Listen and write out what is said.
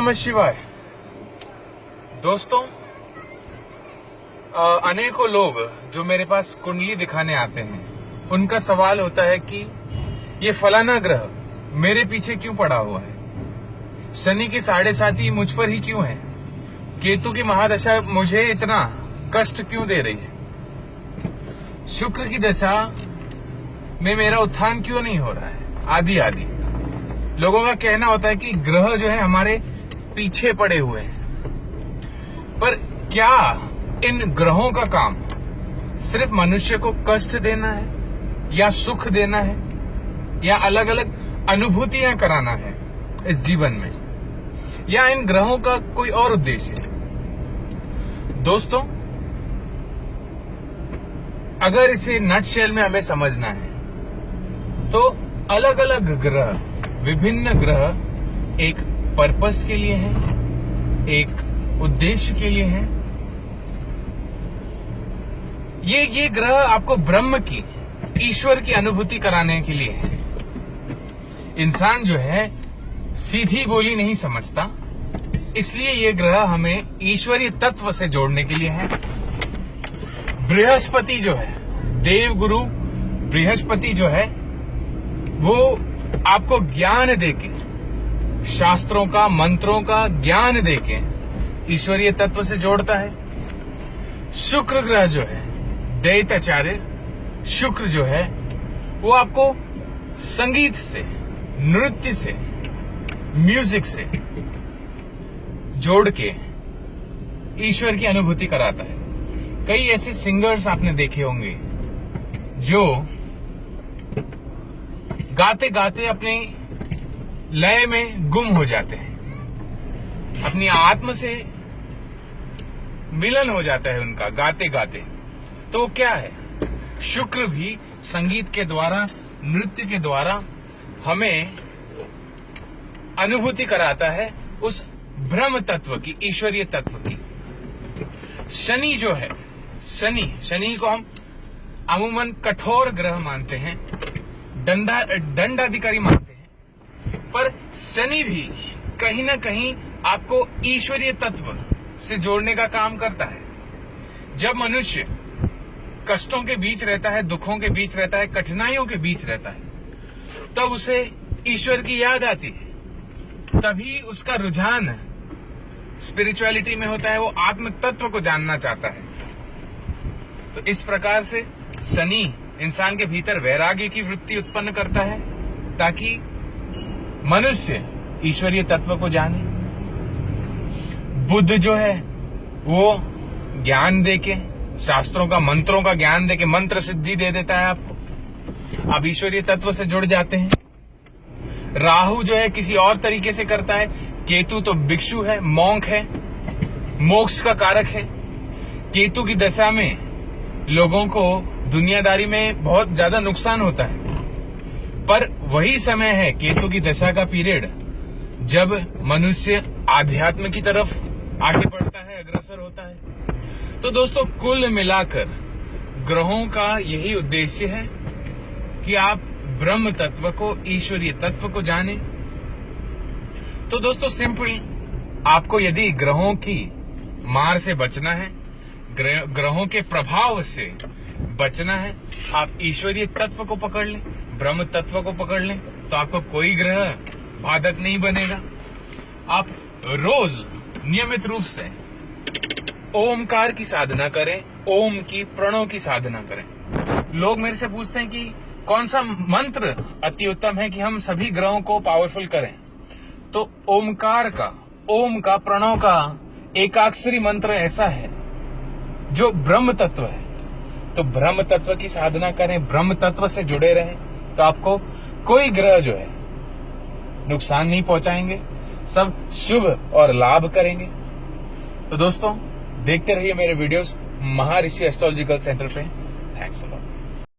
नमः शिवाय। दोस्तों, अनेकों लोग जो मेरे पास कुंडली दिखाने आते हैं, उनका सवाल होता है कि ये फलाना ग्रह मेरे पीछे क्यों पड़ा हुआ है, शनि की 7.5 मुझ पर ही क्यों है, केतु की महादशा मुझे इतना कष्ट क्यों दे रही है, शुक्र की दशा में मेरा उत्थान क्यों नहीं हो रहा है, आदि आदि। लोगों का कहना होता है कि ग्रह जो है हमारे पीछे पड़े हुए हैं। पर क्या इन ग्रहों का काम सिर्फ मनुष्य को कष्ट देना है, या सुख देना है, या अलग अलग अनुभूतियां कराना है इस जीवन में, या इन ग्रहों का कोई और उद्देश्य है? दोस्तों, अगर इसे नटशेल में हमें समझना है तो अलग अलग ग्रह, विभिन्न ग्रह एक पर्पस के लिए हैं, एक उद्देश्य के लिए हैं। ये ग्रह आपको ब्रह्म की, ईश्वर की अनुभूति कराने के लिए है। इंसान जो है सीधी बोली नहीं समझता, इसलिए ये ग्रह हमें ईश्वरीय तत्व से जोड़ने के लिए है। बृहस्पति जो है, देवगुरु बृहस्पति जो है, वो आपको ज्ञान देके, शास्त्रों का, मंत्रों का ज्ञान देके ईश्वरीय तत्व से जोड़ता है। शुक्र ग्रह जो है, दैत्याचार्य शुक्र जो है, वो आपको संगीत से, नृत्य से, म्यूजिक से जोड़ के ईश्वर की अनुभूति कराता है। कई ऐसे सिंगर्स आपने देखे होंगे जो गाते गाते अपने लय में गुम हो जाते हैं, अपनी आत्म से मिलन हो जाता है उनका गाते गाते। तो क्या है, शुक्र भी संगीत के द्वारा, नृत्य के द्वारा हमें अनुभूति कराता है उस ब्रह्म तत्व की, ईश्वरीय तत्व की। शनि जो है, शनि को हम अमूमन कठोर ग्रह मानते हैं, दंडाधिकारी मानते हैं, पर शनि भी कहीं ना कहीं आपको ईश्वरीय तत्व से जोड़ने का काम करता है। जब मनुष्य कष्टों के बीच रहता है, दुखों के बीच रहता है, कठिनाइयों के बीच रहता है, तब उसे ईश्वर की याद आती है, तभी उसका रुझान स्पिरिचुअलिटी में होता है, वो आत्म तत्व को जानना चाहता है। तो इस प्रकार से शनि इंसान के भीतर वैराग्य की वृत्ति उत्पन्न करता है, ताकि मनुष्य ईश्वरीय तत्व को जाने। बुध जो है वो ज्ञान देके, शास्त्रों का, मंत्रों का ज्ञान देके मंत्र सिद्धि दे देता है आपको, आप ईश्वरीय तत्व से जुड़ जाते हैं। राहु जो है किसी और तरीके से करता है। केतु तो भिक्षु है, मॉन्क है, मोक्ष का कारक है। केतु की दशा में लोगों को दुनियादारी में बहुत ज्यादा नुकसान होता है, पर वही समय है, केतु की दशा का पीरियड, जब मनुष्य आध्यात्म की तरफ आगे बढ़ता है, अग्रसर होता है। तो दोस्तों, कुल मिलाकर ग्रहों का यही उद्देश्य है कि आप ब्रह्म तत्व को, ईश्वरीय तत्व को जाने। तो दोस्तों, सिंपल, आपको यदि ग्रहों की मार से बचना है, ग्रहों के प्रभाव से बचना है, आप ईश्वरीय तत्व को पकड़ लें, ब्रह्म तत्व को पकड़ लें, तो आपको कोई ग्रह बाधक नहीं बनेगा। आप रोज नियमित रूप से ओमकार की साधना करें, ओम की, प्रणव की साधना करें। लोग मेरे से पूछते हैं कि कौन सा मंत्र अति उत्तम है कि हम सभी ग्रहों को पावरफुल करें। तो ओमकार का, ओम का, प्रणव का एकाक्षरी मंत्र ऐसा है जो ब्रह्म तत्व है। तो ब्रह्म तत्व की साधना करें, ब्रह्म तत्व से जुड़े रहें, तो आपको कोई ग्रह जो है नुकसान नहीं पहुंचाएंगे, सब शुभ और लाभ करेंगे। तो दोस्तों, देखते रहिए मेरे वीडियोस महर्षि एस्ट्रोलॉजिकल सेंटर पे। Thanks a lot.